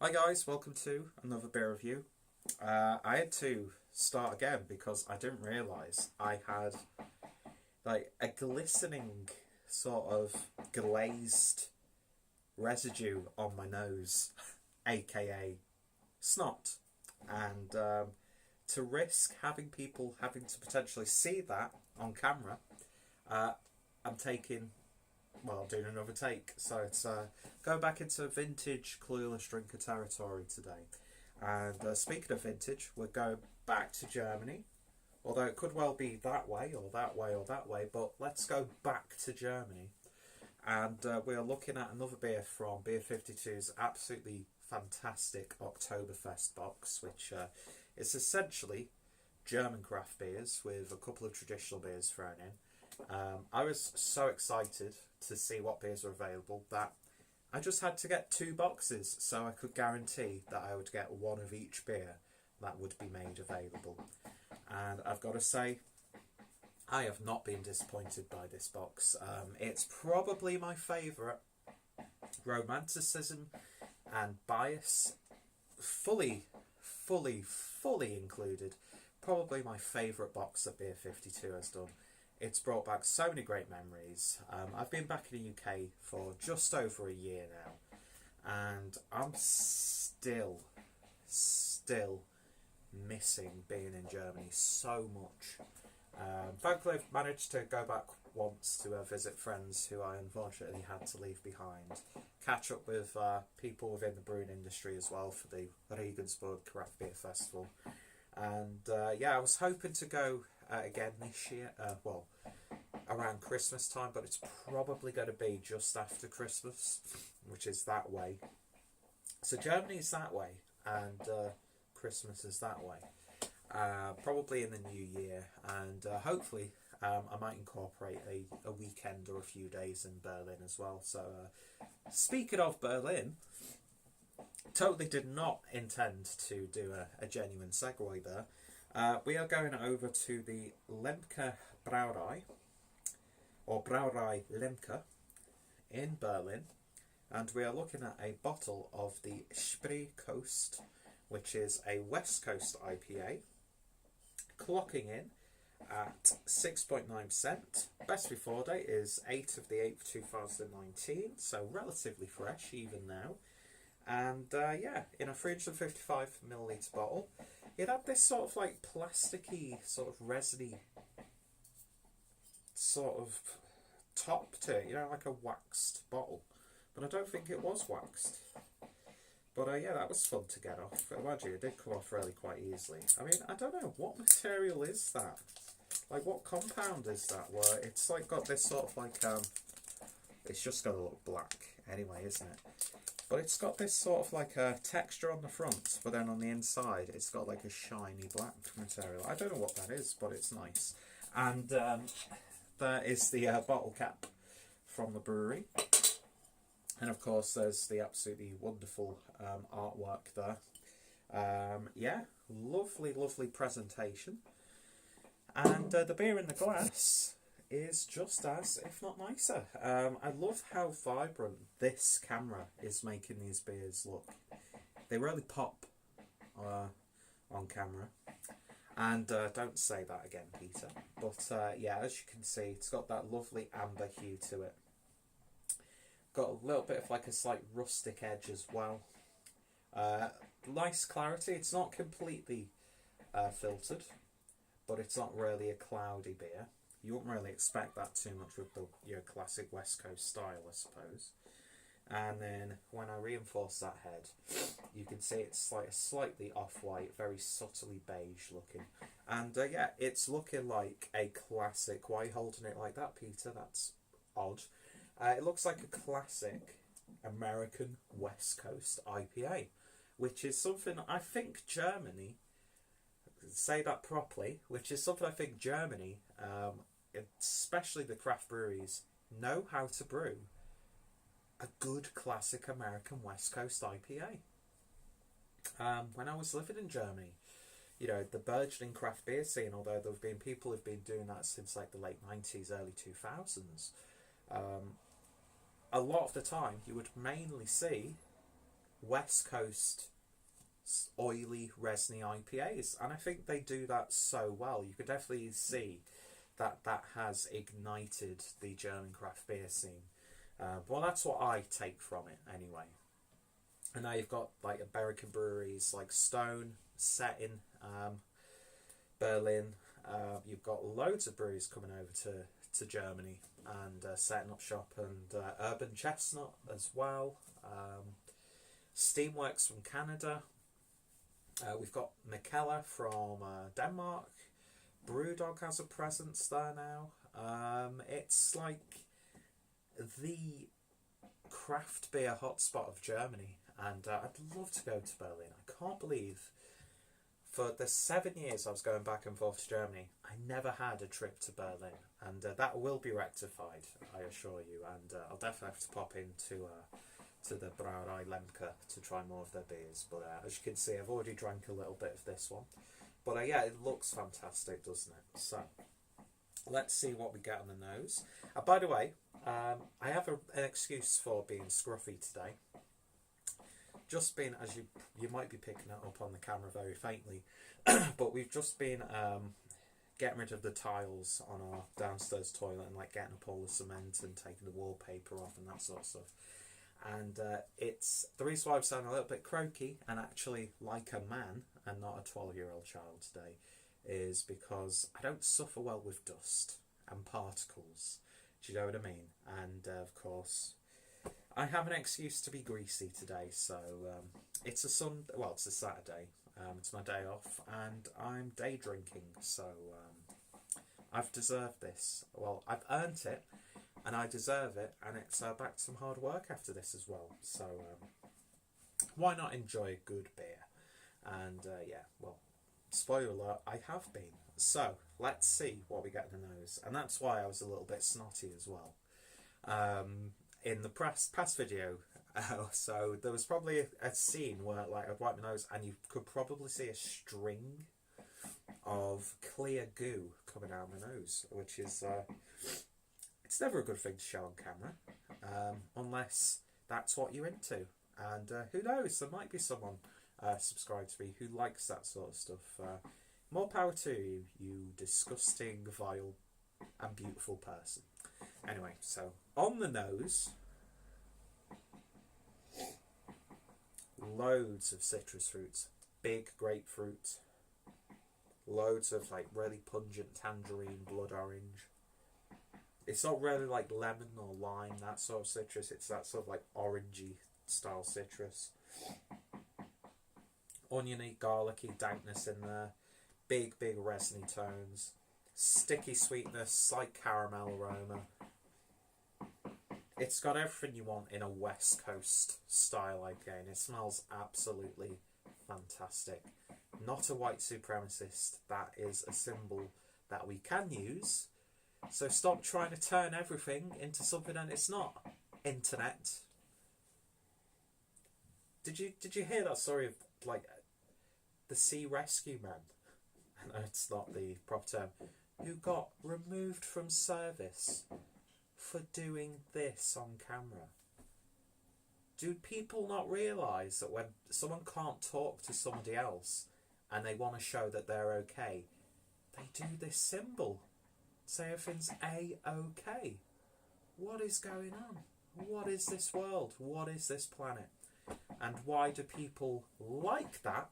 Hi guys, welcome to another beer review. I had to start again because I didn't realise I had like a glistening sort of glazed residue on my nose, aka snot. And to risk having people having to potentially see that on camera, uh, I'm taking doing another take. So it's going back into vintage clueless drinker territory today. And speaking of vintage, we're going back to Germany. Although it could well be that way, or that way, or that way. But let's go back to Germany. And we are looking at another beer from Beer 52's absolutely fantastic Oktoberfest box, which is essentially German craft beers with a couple of traditional beers thrown in. I was so excited to see what beers were available that I just had to get 2 boxes so I could guarantee that I would get one of each beer that would be made available. And I've got to say, I have not been disappointed by this box. It's probably my favourite. Romanticism and bias, fully included. Probably my favourite box that Beer 52 has done. It's brought back so many great memories. I've been back in the UK for just over a year now, and I'm still missing being in Germany so much. Thankfully, I've managed to go back once to visit friends who I unfortunately had to leave behind. Catch up with people within the brewing industry as well for the Regensburg Craft Beer Festival. And I was hoping to go again this year, around Christmas time, but it's probably going to be just after Christmas, which is that way. So Germany is that way, and Christmas is that way. Probably in the new year, and hopefully I might incorporate a weekend or a few days in Berlin as well. So speaking of Berlin, totally did not intend to do a genuine segue there. We are going over to the Lemke Brauerei, or Brauerei Lemke, in Berlin, and we are looking at a bottle of the Spree Coast, which is a West Coast IPA, clocking in at 6.9%. Best before date is 8th of the 8th 2019, so relatively fresh even now. And in a 355ml bottle. It had this sort of like plasticky, sort of resiny sort of top to it, like a waxed bottle. But I don't think it was waxed. But that was fun to get off. Imagine it did come off really quite easily. I mean, I don't know, what material is that? Like, what compound is that? Where it's like got this sort of like, it's just going to look black anyway, isn't it? But it's got this sort of like a texture on the front, but then on the inside it's got like a shiny black material. I don't know what that is, but it's nice. And there is the bottle cap from the brewery. And of course there's the absolutely wonderful artwork there. Lovely presentation. And the beer in the glass is just as, if not nicer. I love how vibrant this camera is making these beers look. They really pop on camera. And don't say that again, Peter. But as you can see, it's got that lovely amber hue to it. Got a little bit of like a slight rustic edge as well. Nice clarity. It's not completely filtered, but it's not really a cloudy beer. You wouldn't really expect that too much with your classic West Coast style, I suppose. And then when I reinforce that head, you can see it's like a slightly off-white, very subtly beige looking. And it's looking like a classic. Why are you holding it like that, Peter? That's odd. It looks like a classic American West Coast IPA, which is something I think Germany, say that properly, which is something I think Germany, especially the craft breweries, know how to brew a good classic American West Coast IPA. When I was living in Germany, the burgeoning craft beer scene, although there have been people who've been doing that since like the late 90s, early 2000s, a lot of the time you would mainly see West Coast oily, resiny IPAs, and I think they do that so well. You could definitely see that that has ignited the German craft beer scene. Well, that's what I take from it anyway. And now you've got like American breweries like Stone set in Berlin. You've got loads of breweries coming over to Germany and setting up shop, and Urban Chestnut as well. Steamworks from Canada. We've got Mikkeller from Denmark. Brewdog has a presence there now. It's like the craft beer hotspot of Germany, and I'd love to go to Berlin. I can't believe for the 7 years I was going back and forth to Germany, I never had a trip to Berlin, and that will be rectified, I assure you, and I'll definitely have to pop into to the Brauerei Lemke to try more of their beers. But as you can see, I've already drank a little bit of this one. But yeah, it looks fantastic, doesn't it? So let's see what we get on the nose. By the way, I have an excuse for being scruffy today. Just been, as you might be picking it up on the camera very faintly, but we've just been getting rid of the tiles on our downstairs toilet and like getting up all the cement and taking the wallpaper off and that sort of stuff. And it's the reason why I'm sounding a little bit croaky and actually like a man and not a 12-year-old child today is because I don't suffer well with dust and particles. Do you know what I mean? And of course, I have an excuse to be greasy today. So it's a Saturday. It's my day off, and I'm day drinking. So I've deserved this. Well, I've earned it. And I deserve it, and it's back to some hard work after this as well. So why not enjoy a good beer? And yeah, well, spoiler alert, I have been. So let's see what we get in the nose, and that's why I was a little bit snotty as well in the past video. So there was probably a scene where like I'd wipe my nose, and you could probably see a string of clear goo coming out of my nose, which is. It's never a good thing to show on camera, unless that's what you're into. And who knows, there might be someone subscribed to me who likes that sort of stuff. More power to you, you disgusting, vile and beautiful person. Anyway, so on the nose, loads of citrus fruits, big grapefruit, loads of like really pungent tangerine, blood orange. It's not really like lemon or lime, that sort of citrus. It's that sort of like orangey style citrus. Oniony, garlicky dankness in there. Big resiny tones. Sticky sweetness, slight caramel aroma. It's got everything you want in a West Coast style IPA, and it smells absolutely fantastic. Not a white supremacist. That is a symbol that we can use. So stop trying to turn everything into something that it's not. Internet. Did you hear that story of like the sea rescue man? No, it's not the proper term. Who got removed from service for doing this on camera? Do people not realise that when someone can't talk to somebody else and they want to show that they're okay, they do this symbol? Say everything's A-OK. What is going on? What is this world? What is this planet? And why do people like that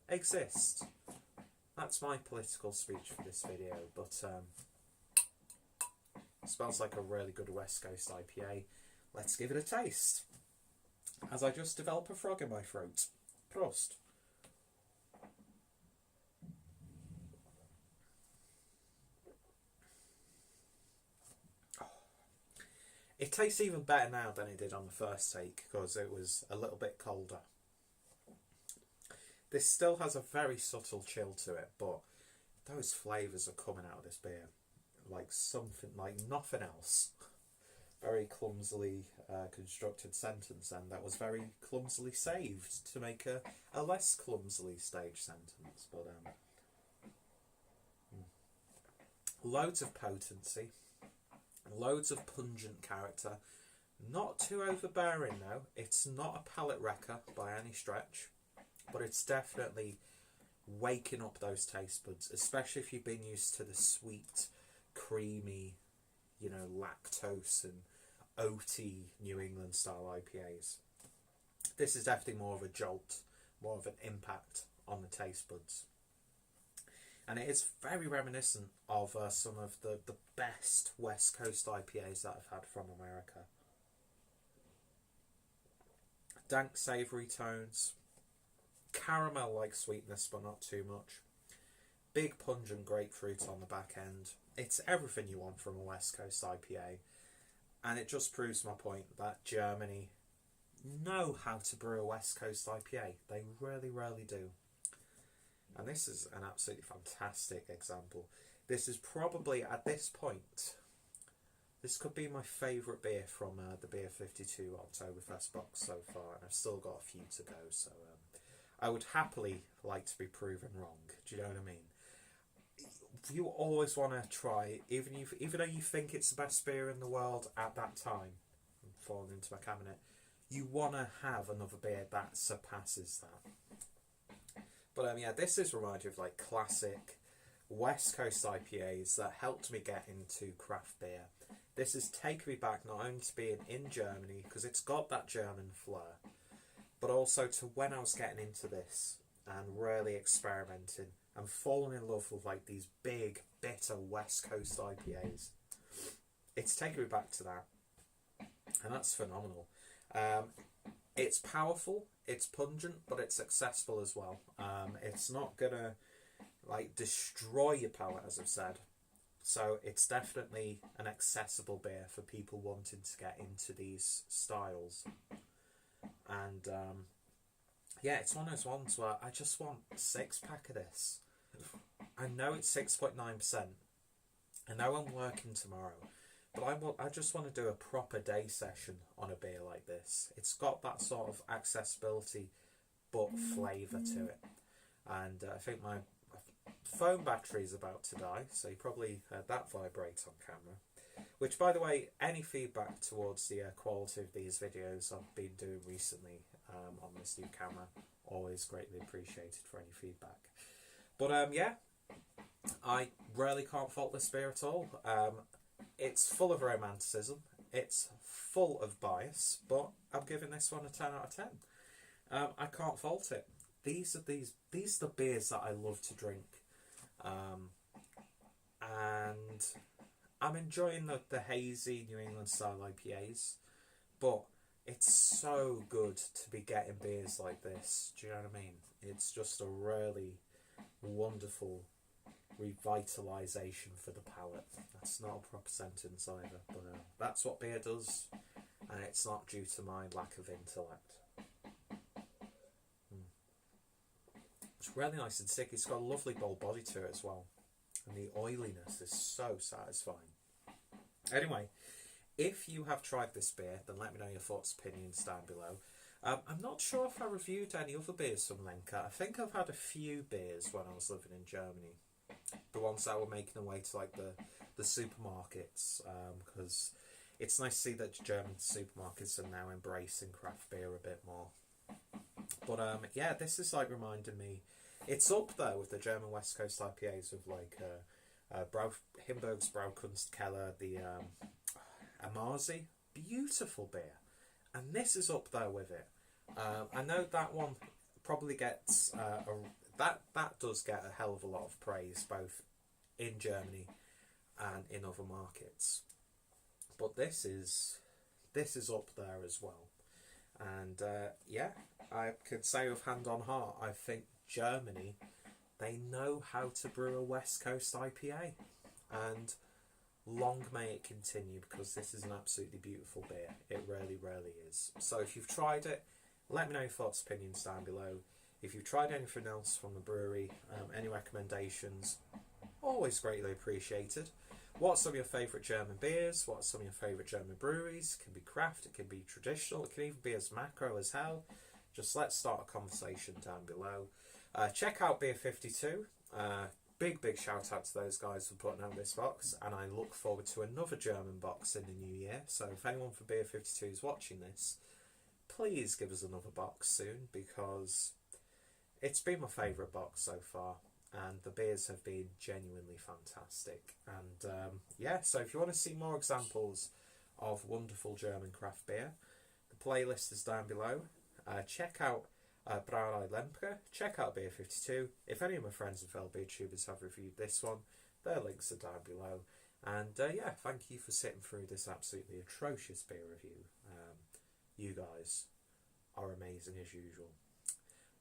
exist? That's my political speech for this video, but smells like a really good West Coast IPA. Let's give it a taste. As I just develop a frog in my throat. Prost. It tastes even better now than it did on the first take because it was a little bit colder. This still has a very subtle chill to it, but those flavours are coming out of this beer like something, like nothing else. Very clumsily constructed sentence, and that was very clumsily saved to make a less clumsily staged sentence. But loads of potency. Loads of pungent character, Not too overbearing though. It's not a palate wrecker by any stretch, but it's definitely waking up those taste buds, especially if you've been used to the sweet, creamy, you know, lactose and oaty New England style IPAs. This is definitely more of a jolt, more of an impact on the taste buds. And it is very reminiscent of some of the best West Coast IPAs that I've had from America. Dank savoury tones, caramel-like sweetness but not too much, big pungent grapefruit on the back end. It's everything you want from a West Coast IPA, and it just proves my point that Germany know how to brew a West Coast IPA. They really, really do. And this is an absolutely fantastic example. This is probably, at this point, this could be my favourite beer from the Beer 52 Oktoberfest box so far, and I've still got a few to go, so I would happily like to be proven wrong. Do you know what I mean? You always want to try, even though you think it's the best beer in the world at that time, I'm falling into my cabinet, you want to have another beer that surpasses that. But yeah, this is reminded of like classic West Coast IPAs that helped me get into craft beer. This is taking me back not only to being in Germany, because it's got that German flair, but also to when I was getting into this and really experimenting and falling in love with like these big, bitter West Coast IPAs. It's taken me back to that, and that's phenomenal. It's powerful, it's pungent, but it's accessible as well. It's not gonna like destroy your palate, as I've said. So it's definitely an accessible beer for people wanting to get into these styles. And yeah, it's one of those ones where I just want a 6-pack of this. I know it's 6.9%. I know I'm working tomorrow, but I just want to do a proper day session on a beer like this. It's got that sort of accessibility but flavour to it. And I think my phone battery is about to die, so you probably heard that vibrate on camera. Which, by the way, any feedback towards the quality of these videos I've been doing recently on this new camera, always greatly appreciated for any feedback. But yeah, I really can't fault this beer at all. It's full of romanticism, it's full of bias, but I'm giving this one a 10 out of 10. I can't fault it. These are the beers that I love to drink. And I'm enjoying the hazy New England style IPAs, but it's so good to be getting beers like this. Do you know what I mean? It's just a really wonderful revitalisation for the palate. That's not a proper sentence either, but that's what beer does, and it's not due to my lack of intellect. It's really nice and thick. It's got a lovely bold body to it as well, and the oiliness is so satisfying. Anyway, if you have tried this beer, then let me know your thoughts, opinions down below. I'm not sure if I reviewed any other beers from Lemke. I think I've had a few beers when I was living in Germany. The ones that were making their way to like the supermarkets, because it's nice to see that German supermarkets are now embracing craft beer a bit more. But yeah, this is like reminding me, it's up there with the German West Coast IPAs of like Himberg's Braukunstkeller, the Amazi, beautiful beer, and this is up there with it. I know that one probably gets that does get a hell of a lot of praise both in Germany and in other markets, but this is up there as well. And yeah, I can say with hand on heart, I think Germany, they know how to brew a West Coast IPA, and long may it continue, because this is an absolutely beautiful beer. It really, really is. So if you've tried it, let me know your thoughts, opinions down below. If you've tried anything else from the brewery, any recommendations, always greatly appreciated. What's some of your favourite German beers? What's some of your favourite German breweries? It can be craft, it can be traditional, it can even be as macro as hell. Just let's start a conversation down below. Check out Beer 52. big shout out to those guys for putting out this box, and I look forward to another German box in the new year. So if anyone for Beer 52 is watching this, please give us another box soon, because it's been my favourite box so far, and the beers have been genuinely fantastic. And yeah, so if you want to see more examples of wonderful German craft beer, the playlist is down below. Check out Brauerei Lemke, check out Beer 52. If any of my friends and fellow beer tubers have reviewed this one, their links are down below. And yeah, thank you for sitting through this absolutely atrocious beer review. You guys are amazing as usual.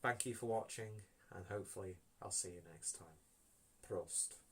Thank you for watching, and hopefully I'll see you next time. Prost.